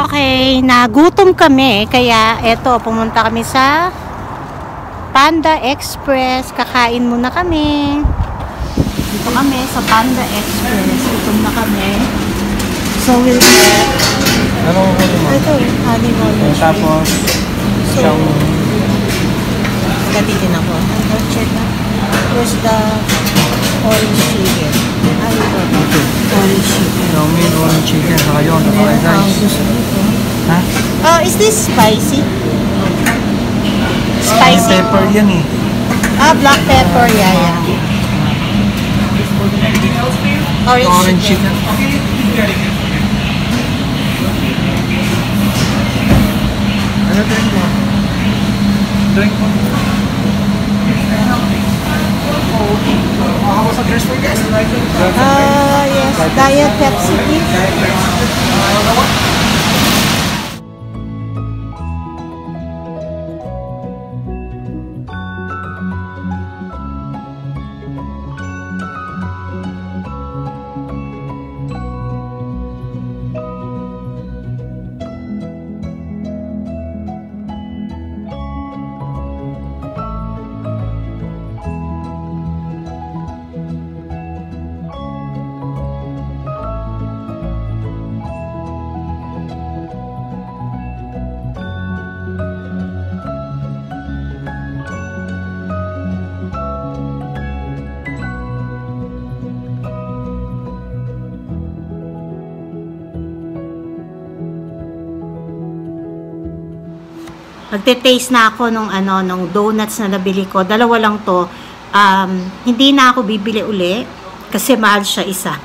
Okay, nagutom kami kaya eto pumunta kami sa Panda Express. Kakain muna kami. Dito kami sa Panda Express. Gutom na kami. So we'll get ito, honey roll. Tapos So gatitin ako. I'll check na. Where's the orange chicken? Orange chicken. orange chicken. Saka yun. Ha? Is this spicy? Spicy? Pepper yan eh. Black pepper. Yeah. Orange chicken. Ano drink mo? Drink mo. How was the dress for you guys? Yes. Diet Pepsi, please. Magte-taste na ako nung donuts na nabili ko. Dalawa lang to. Hindi na ako bibili uli kasi mahal siya isa.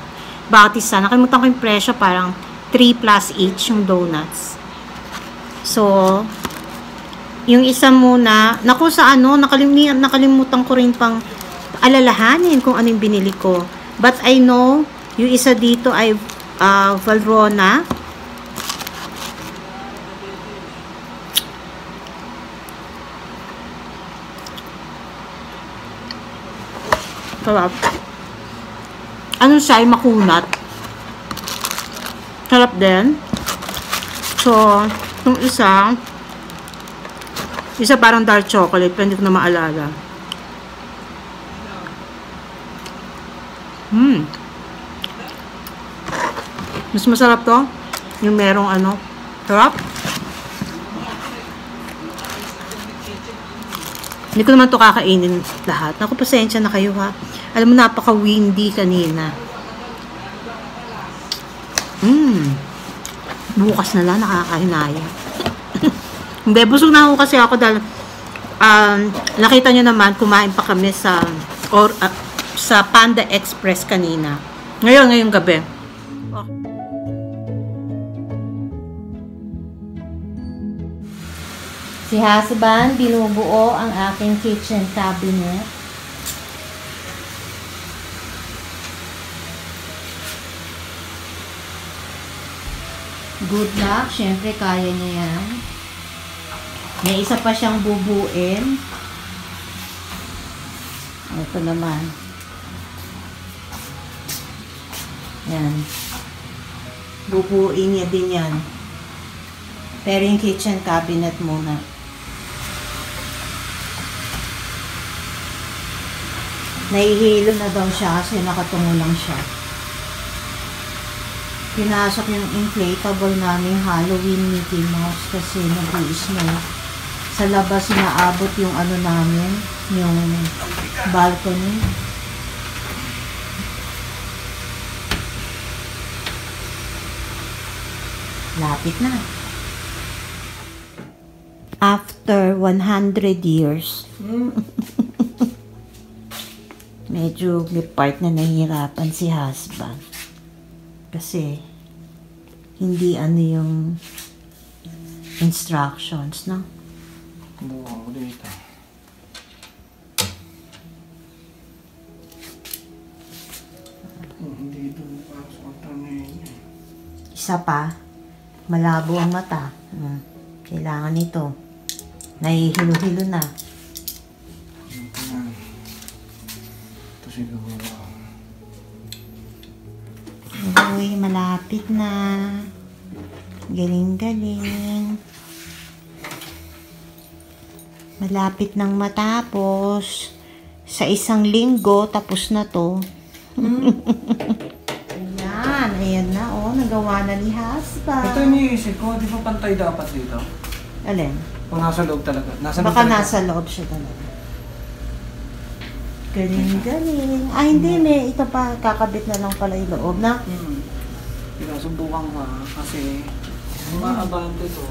Bawat isa. Nakalimutan ko yung presyo, parang 3 plus each yung donuts. So, yung isa muna, naku sa nakalimutan ko rin pang alalahanin kung ano yung binili ko. But I know, yung isa dito ay Valrhona. Sarap. Ano siya? Makunat. Sarap din. So, yung isa parang dark chocolate, pero hindi ko na maalala. Mas masarap to. Yung merong sarap. Hindi ko naman to kakainin lahat. Naku, pasensya na kayo ha. Alam mo, napaka-windy kanina. Bukas na lang, nakakahinaya. Hindi, busog na ako kasi ako dahil nakita nyo naman, kumain pa kami sa Panda Express kanina. Ngayong gabi. Si husband, binubuo ang aking kitchen cabinet. Good luck. Siyempre, kaya niya yan. May isa pa siyang bubuin. Ito naman. Yan. Bubuin niya din yan. Pero yung kitchen cabinet muna. Nahihilo na daw siya kasi nakatungo lang siya. Pinasok yung inflatable namin Halloween Mickey Mouse kasi nag-i-snow. Sa labas inaabot yung namin, yung balcony. Lapit na. After 100 years. Medyo may part na nahihirapan si husband. Kasi, hindi yung instructions, no? Buwan ko dito. Hindi doon pasok ang tanay niya. Isa pa, malabo ang mata. Kailangan ito. Nahihilo-hilo na. Ito siguro. Uy, malapit na. Galing-galing. Malapit nang matapos. Sa isang linggo, tapos na to. Ayan, ayan na, oh. Nagawa na ni husband. Ito iniisip ko, di ba pantay dapat dito? Alin? Kung nasa loob talaga. Baka nasa loob siya talaga. Galing-galing. Ah, hindi, may ito pa. Kakabit na lang pala yung loob na. Pinasubukan ko kasi maabante to.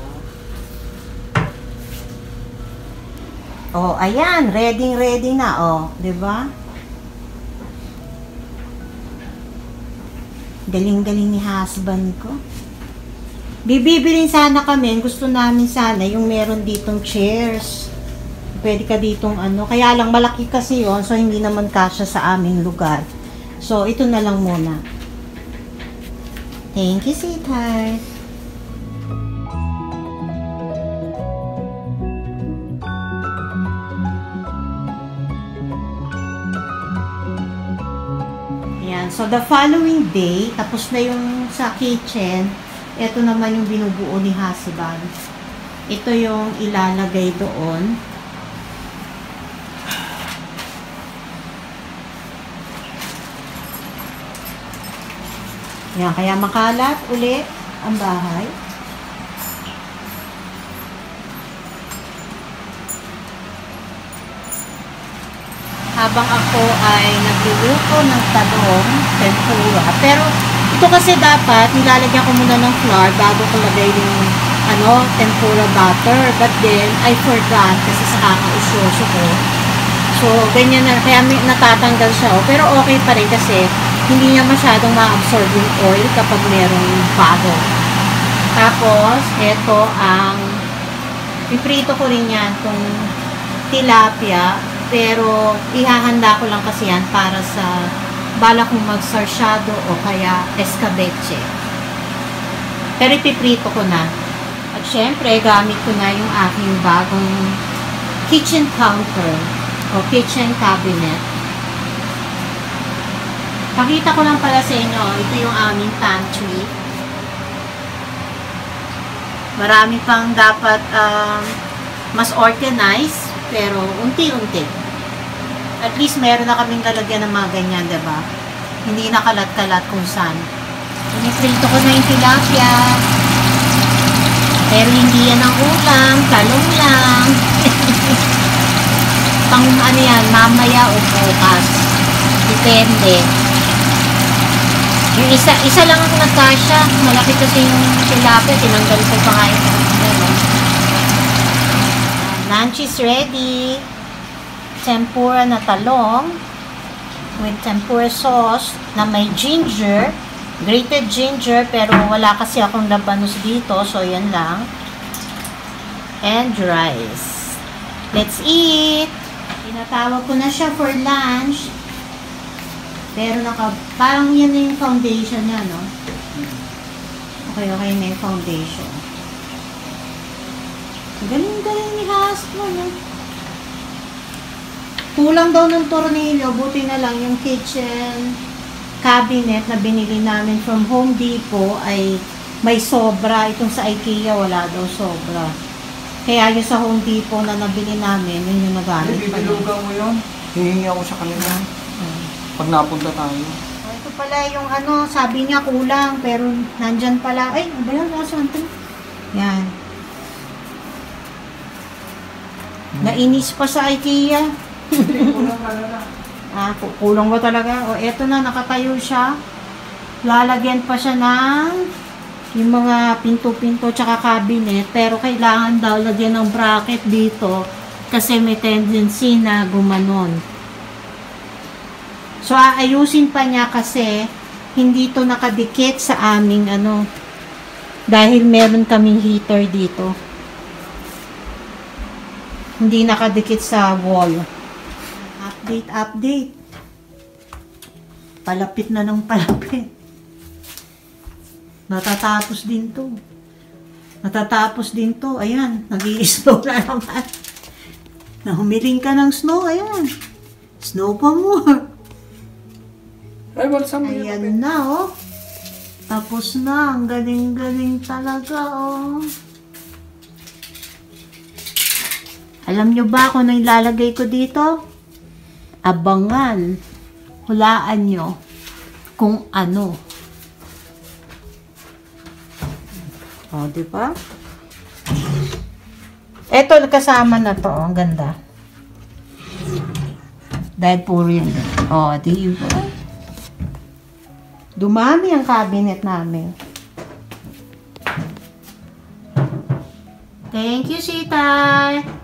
Oh, ayan. Ready na, oh. Diba? Galing-galing ni husband ko. Bibibilin sana kami. Gusto namin sana yung meron ditong chairs. Pwede ka ditong ano. Kaya lang malaki kasi yon, so hindi naman kasya sa aming lugar. So, ito na lang muna. Thank you, sweetheart. Ayan. So, the following day, tapos na yung sa kitchen. Ito naman yung binubuo ni husband. Ito yung ilalagay doon. Yan, kaya makalat ulit ang bahay. Habang ako ay nagluluto ng talong, tempura. Pero ito kasi dapat nilalagyan ko muna ng flour bago ko lagay yung tempura butter. But then I forgot kasi sa kakausyoso ko. So ganyan na, kaya natatanggal siya. Pero okay pa rin kasi hindi niya masyadong ma-absorb yung oil kapag merong bago. Tapos, ito ang piprito ko rin yan, itong tilapia, pero ihahanda ko lang kasi yan para sa bala kong mag-sarsyado o kaya escabeche. Pero ipiprito ko na. At syempre, gamit ko na yung aking bagong kitchen counter o kitchen cabinet. Pakita ko lang pala sa inyo, ito yung aming pantry. Marami pang dapat mas organized, pero unti-unti. At least meron na kaming lalagyan ng mga ganyan, diba? Hindi nakalat-kalat kung saan. Piniprito ko na yung tilapia. Pero hindi yan ang ulam, talong lang. Pang ano yan, mamaya o bukas. Depende. Yung isa lang ang nagkasya. Malaki kasi yung tilapia. Tinanggal ko pa nga yung lunch is ready. Tempura na talong with tempura sauce na may ginger. Grated ginger. Pero wala kasi akong labanos dito. So, yan lang. And rice. Let's eat! Tinatawag ko na siya for lunch. Pero parang yan na yung foundation niya, no? Okay na yung foundation. Galing-galing ni husband, no? Kulang daw ng tornilyo, buti na lang yung kitchen cabinet na binili namin from Home Depot ay may sobra. Itong sa IKEA, wala daw sobra. Kaya yung sa Home Depot na nabili namin, yun yung nagamit pa. Bibilugan mo yun. Hihingi ako sa kanila. Pag napunta tayo. Ito pala yung sabi niya kulang, pero nandyan pala. Ay, ano ba yan? Yan. Nainis pa sa IKEA. Kulang talaga. Kulang ba talaga? O, eto na, nakatayo siya. Lalagyan pa siya ng yung mga pinto-pinto tsaka cabinet, pero kailangan daw lagyan ng bracket dito kasi may tendency na gumanon. So, aayusin pa niya kasi hindi to nakadikit sa aming dahil meron kaming heater dito. Hindi nakadikit sa wall. Update. Palapit na ng palapit. Natatapos din to. Ayan, nag-i-snow na naman. Nahumiling ka ng snow, ayan. Snow pa more. Ay, balsam mo ayan na, oh. Tapos na. Ang galing-galing talaga, oh. Alam nyo ba kung ano ilalagay ko dito? Abangan. Hulaan nyo kung ano. O, diba? Eto, kasama na to. Ang ganda. Dahil puro yun. O, diba? Dumami ang cabinet namin. Thank you, Sitay!